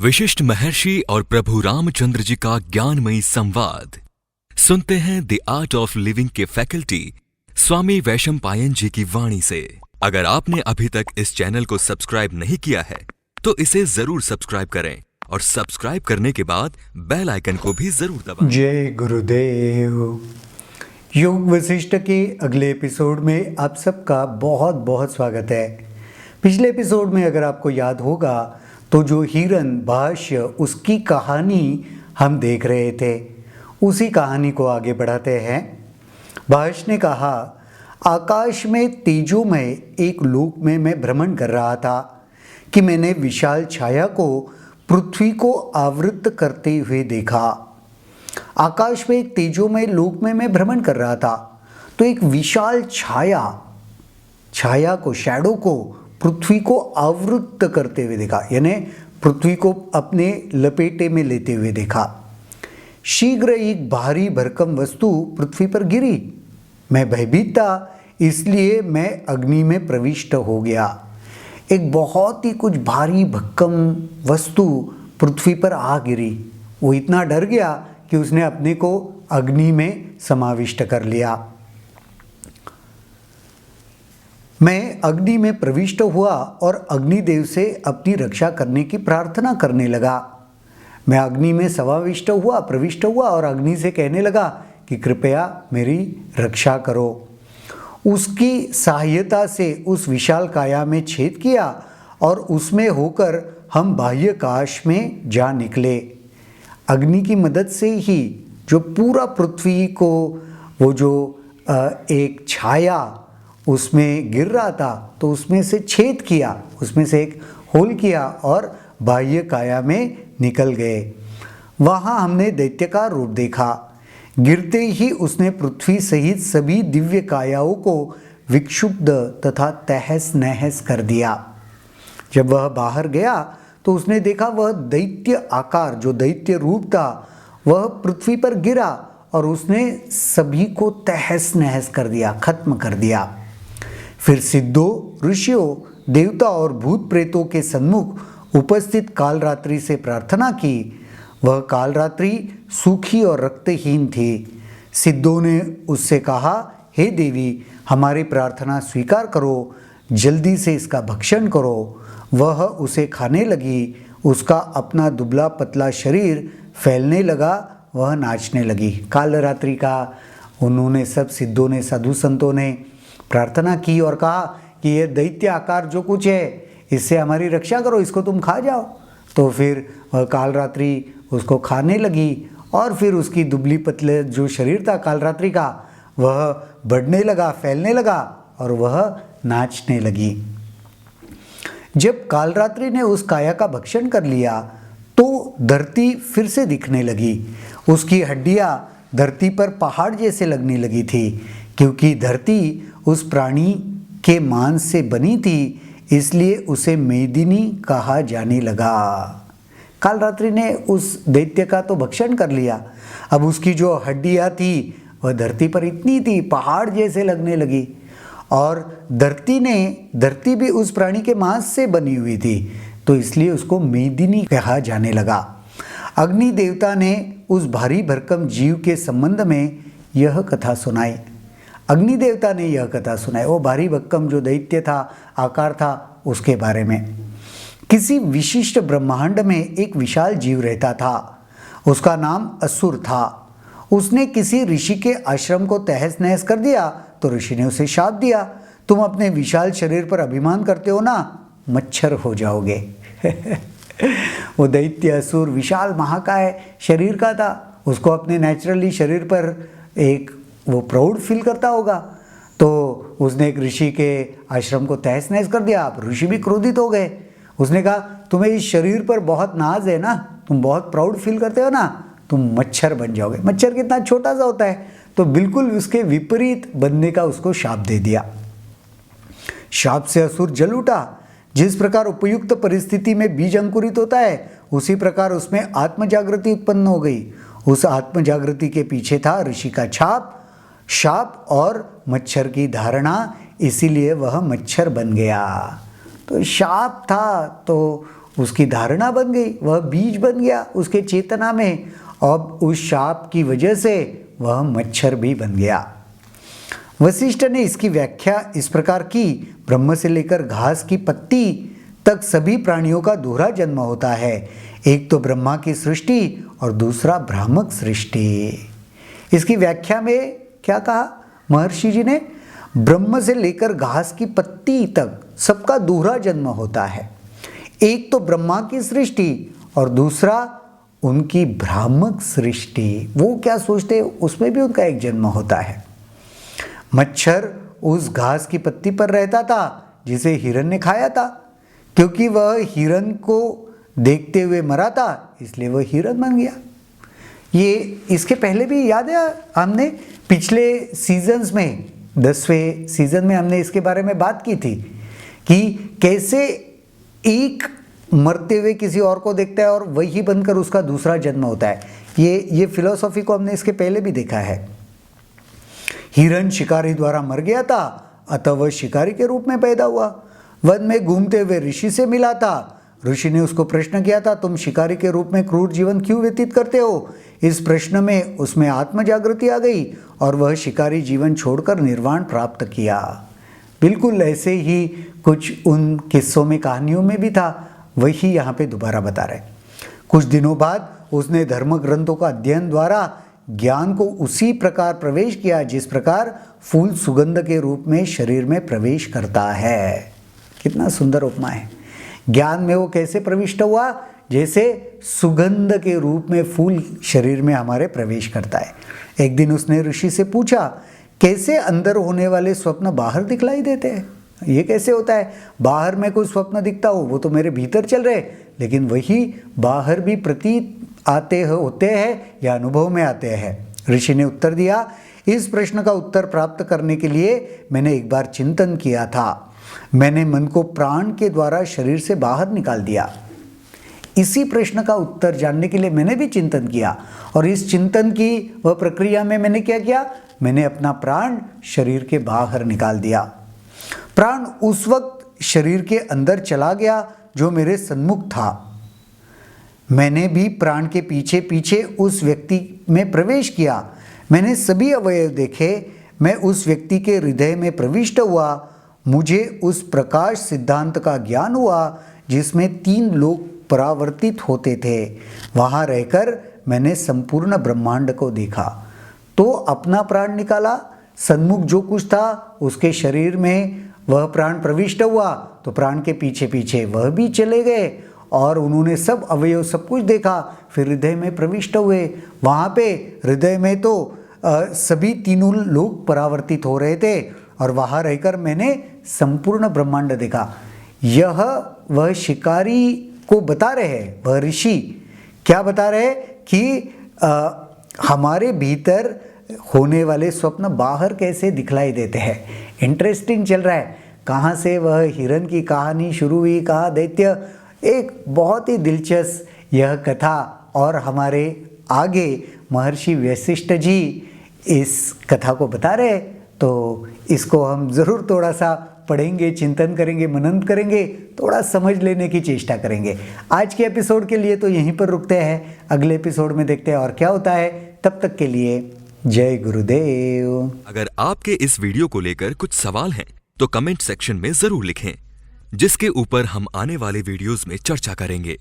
विशिष्ट महर्षि और प्रभु रामचंद्र जी का ज्ञानमयी संवाद सुनते हैं द आर्ट ऑफ लिविंग के फैकल्टी स्वामी वैशंपायन जी की वाणी से। अगर आपने अभी तक इस चैनल को सब्सक्राइब नहीं किया है तो इसे जरूर सब्सक्राइब करें और सब्सक्राइब करने के बाद बेल आइकन को भी जरूर दबाएं। जय गुरुदेव। योग वशिष्ठ के अगले एपिसोड में आप सबका बहुत बहुत स्वागत है। पिछले एपिसोड में अगर आपको याद होगा तो जो हिरन भाष्य उसकी कहानी हम देख रहे थे, उसी कहानी को आगे बढ़ाते हैं। भाष्य ने कहा, आकाश में तेजोमय एक लोक में मैं भ्रमण कर रहा था कि मैंने विशाल छाया को पृथ्वी को आवृत करते हुए देखा। आकाश में एक तेजोमय लोक में मैं भ्रमण कर रहा था तो एक विशाल छाया को, शैडो को पृथ्वी को आवृत करते हुए देखा, यानी पृथ्वी को अपने लपेटे में लेते हुए देखा। शीघ्र एक भारी भरकम वस्तु पृथ्वी पर गिरी। मैं भयभीत था, इसलिए मैं अग्नि में प्रविष्ट हो गया। एक बहुत ही कुछ भारी भक्कम वस्तु पृथ्वी पर आ गिरी। वो इतना डर गया कि उसने अपने को अग्नि में समाविष्ट कर लिया। मैं अग्नि में प्रविष्ट हुआ और अग्निदेव से अपनी रक्षा करने की प्रार्थना करने लगा। मैं अग्नि में प्रविष्ट हुआ और अग्नि से कहने लगा कि कृपया मेरी रक्षा करो। उसकी सहायता से उस विशाल काया में छेद किया और उसमें होकर हम बाह्याकाश में जा निकले। अग्नि की मदद से ही जो पूरा पृथ्वी को वो जो एक छाया उसमें गिर रहा था तो उसमें से छेद किया, उसमें से एक होल किया और बाह्य काया में निकल गए। वहाँ हमने दैत्य का रूप देखा। गिरते ही उसने पृथ्वी सहित सभी दिव्य कायाओं को विक्षुब्ध तथा तहस नहस कर दिया। जब वह बाहर गया तो उसने देखा वह दैत्य आकार, जो दैत्य रूप था, वह पृथ्वी पर गिरा और उसने सभी को तहस नहस कर दिया, खत्म कर दिया। फिर सिद्धों, ऋषियों, देवता और भूत प्रेतों के सम्मुख उपस्थित कालरात्रि से प्रार्थना की। वह कालरात्रि सूखी और रक्तहीन थी। सिद्धों ने उससे कहा, हे देवी, हमारी प्रार्थना स्वीकार करो, जल्दी से इसका भक्षण करो। वह उसे खाने लगी। उसका अपना दुबला पतला शरीर फैलने लगा, वह नाचने लगी। कालरात्रि का उन्होंने सब सिद्धों ने, साधु संतों ने प्रार्थना की और कहा कि ये दैत्य आकार जो कुछ है इससे हमारी रक्षा करो, इसको तुम खा जाओ। तो फिर वह कालरात्रि उसको खाने लगी और फिर उसकी दुबली पतले जो शरीर था कालरात्रि का, वह बढ़ने लगा, फैलने लगा और वह नाचने लगी। जब कालरात्रि ने उस काया का भक्षण कर लिया तो धरती फिर से दिखने लगी। उसकी हड्डियां धरती पर पहाड़ जैसे लगने लगी थी, क्योंकि धरती उस प्राणी के मांस से बनी थी, इसलिए उसे मेदिनी कहा जाने लगा। कालरात्रि ने उस दैत्य का तो भक्षण कर लिया। अब उसकी जो हड्डियां थी वह धरती पर इतनी थी, पहाड़ जैसे लगने लगी। और धरती भी उस प्राणी के मांस से बनी हुई थी, तो इसलिए उसको मेदिनी कहा जाने लगा। अग्नि देवता ने उस भारी भरकम जीव के संबंध में यह कथा सुनाई। अग्नि देवता ने यह कथा सुनाई, वो भारी भरकम जो दैत्य था, आकार था, उसके बारे में। किसी विशिष्ट ब्रह्मांड में एक विशाल जीव रहता था। उसका नाम असुर था। उसने किसी ऋषि के आश्रम को तहस नहस कर दिया तो ऋषि ने उसे शाप दिया, तुम अपने विशाल शरीर पर अभिमान करते हो ना, मच्छर हो जाओगे। वो दैत्य असुर विशाल महाकाय शरीर का था। उसको अपने नेचुरली शरीर पर एक वो प्राउड फील करता होगा, तो उसने एक ऋषि के आश्रम को तहस नहस कर दिया। अब ऋषि भी क्रोधित हो गए। उसने कहा, तुम्हें इस शरीर पर बहुत नाज है ना, तुम बहुत प्राउड फील करते हो ना, तुम मच्छर बन जाओगे। मच्छर कितना छोटा सा होता है, तो बिल्कुल उसके विपरीत बनने का उसको शाप दे दिया। शाप से असुर जल उठा। जिस प्रकार उपयुक्त परिस्थिति में बीज अंकुरित होता है, उसी प्रकार उसमें आत्मजागृति उत्पन्न हो गई। उस आत्मजागृति के पीछे था ऋषि का शाप और मच्छर की धारणा, इसीलिए वह मच्छर बन गया। तो शाप था तो उसकी धारणा बन गई, वह बीज बन गया उसके चेतना में। अब उस शाप की वजह से वह मच्छर भी बन गया। वशिष्ठ ने इसकी व्याख्या इस प्रकार की, ब्रह्म से लेकर घास की पत्ती तक सभी प्राणियों का दोहरा जन्म होता है। एक तो ब्रह्मा की सृष्टि और दूसरा भ्रामक सृष्टि। इसकी व्याख्या में क्या कहा महर्षि जी ने? ब्रह्म से लेकर घास की पत्ती तक सबका दोहरा जन्म होता है। एक तो ब्रह्मा की सृष्टि और दूसरा उनकी भ्रामक सृष्टि। वो क्या सोचते हैं उसमें भी उनका एक जन्म होता है। मच्छर उस घास की पत्ती पर रहता था जिसे हिरन ने खाया था। क्योंकि वह हिरन को देखते हुए मरा था, इसलिए वह हिरन बन गया। ये इसके पहले भी याद है, हमने पिछले सीजन्स में 10वें सीजन में हमने इसके बारे में बात की थी कि कैसे एक मरते हुए किसी और को देखता है और वही बनकर उसका दूसरा जन्म होता है। ये फिलॉसफी को हमने इसके पहले भी देखा है। हिरन शिकारी द्वारा मर गया था, अतः वह शिकारी के रूप में पैदा हुआ। वन में घूमते हुए ऋषि से मिला था। ऋषि ने उसको प्रश्न किया था, तुम शिकारी के रूप में क्रूर जीवन क्यों व्यतीत करते हो? इस प्रश्न में उसमें आत्म जागृति आ गई और वह शिकारी जीवन छोड़कर निर्वाण प्राप्त किया। बिल्कुल ऐसे ही कुछ उन किस्सों में, कहानियों में भी था, वही यहाँ पे दोबारा बता रहे। कुछ दिनों बाद उसने धर्म ग्रंथों का अध्ययन द्वारा ज्ञान को उसी प्रकार प्रवेश किया जिस प्रकार फूल सुगंध के रूप में शरीर में प्रवेश करता है। कितना सुंदर उपमा है। ज्ञान में वो कैसे प्रविष्ट हुआ? जैसे सुगंध के रूप में फूल शरीर में हमारे प्रवेश करता है। एक दिन उसने ऋषि से पूछा, कैसे अंदर होने वाले स्वप्न बाहर दिखलाई देते हैं? ये कैसे होता है? बाहर में कोई स्वप्न दिखता हो, वो तो मेरे भीतर चल रहे, लेकिन वही बाहर भी प्रतीत होते हैं या अनुभव में आते हैं। ऋषि ने उत्तर दिया, इस प्रश्न का उत्तर प्राप्त करने के लिए मैंने एक बार चिंतन किया था। मैंने मन को प्राण के द्वारा शरीर से बाहर निकाल दिया। इसी प्रश्न का उत्तर जानने के लिए मैंने भी चिंतन किया, और इस चिंतन की वह प्रक्रिया में मैंने क्या किया? मैंने अपना प्राण शरीर के बाहर निकाल दिया। प्राण उस वक्त शरीर के अंदर चला गया जो मेरे सन्मुख था। मैंने भी प्राण के पीछे पीछे उस व्यक्ति में प्रवेश किया। मैंने सभी अवयव देखे। मैं उस व्यक्ति के हृदय में प्रविष्ट हुआ। मुझे उस प्रकाश सिद्धांत का ज्ञान हुआ जिसमें 3 लोक परावर्तित होते थे। वहाँ रहकर मैंने संपूर्ण ब्रह्मांड को देखा। तो अपना प्राण निकाला, सन्मुख जो कुछ था उसके शरीर में वह प्राण प्रविष्ट हुआ, तो प्राण के पीछे पीछे वह भी चले गए और उन्होंने सब अवयव सब कुछ देखा। फिर हृदय में प्रविष्ट हुए। वहाँ पे हृदय में तो सभी 3 लोग परावर्तित हो रहे थे और वहाँ रहकर मैंने संपूर्ण ब्रह्मांड देखा। यह वह शिकारी को बता रहे हैं, वह ऋषि क्या बता रहे हैं कि हमारे भीतर होने वाले स्वप्न बाहर कैसे दिखलाई देते हैं। इंटरेस्टिंग चल रहा है। कहाँ से वह हिरन की कहानी शुरू हुई, कहाँ दैत्य, एक बहुत ही दिलचस्प यह कथा। और हमारे आगे महर्षि वशिष्ठ जी इस कथा को बता रहे, तो इसको हम ज़रूर थोड़ा सा पढ़ेंगे, चिंतन करेंगे, मनन करेंगे, थोड़ा समझ लेने की चेष्टा करेंगे। आज के एपिसोड के लिए तो यहीं पर रुकते हैं। अगले एपिसोड में देखते हैं और क्या होता है। तब तक के लिए जय गुरुदेव। अगर आपके इस वीडियो को लेकर कुछ सवाल हैं तो कमेंट सेक्शन में जरूर लिखें, जिसके ऊपर हम आने वाले वीडियोस में चर्चा करेंगे।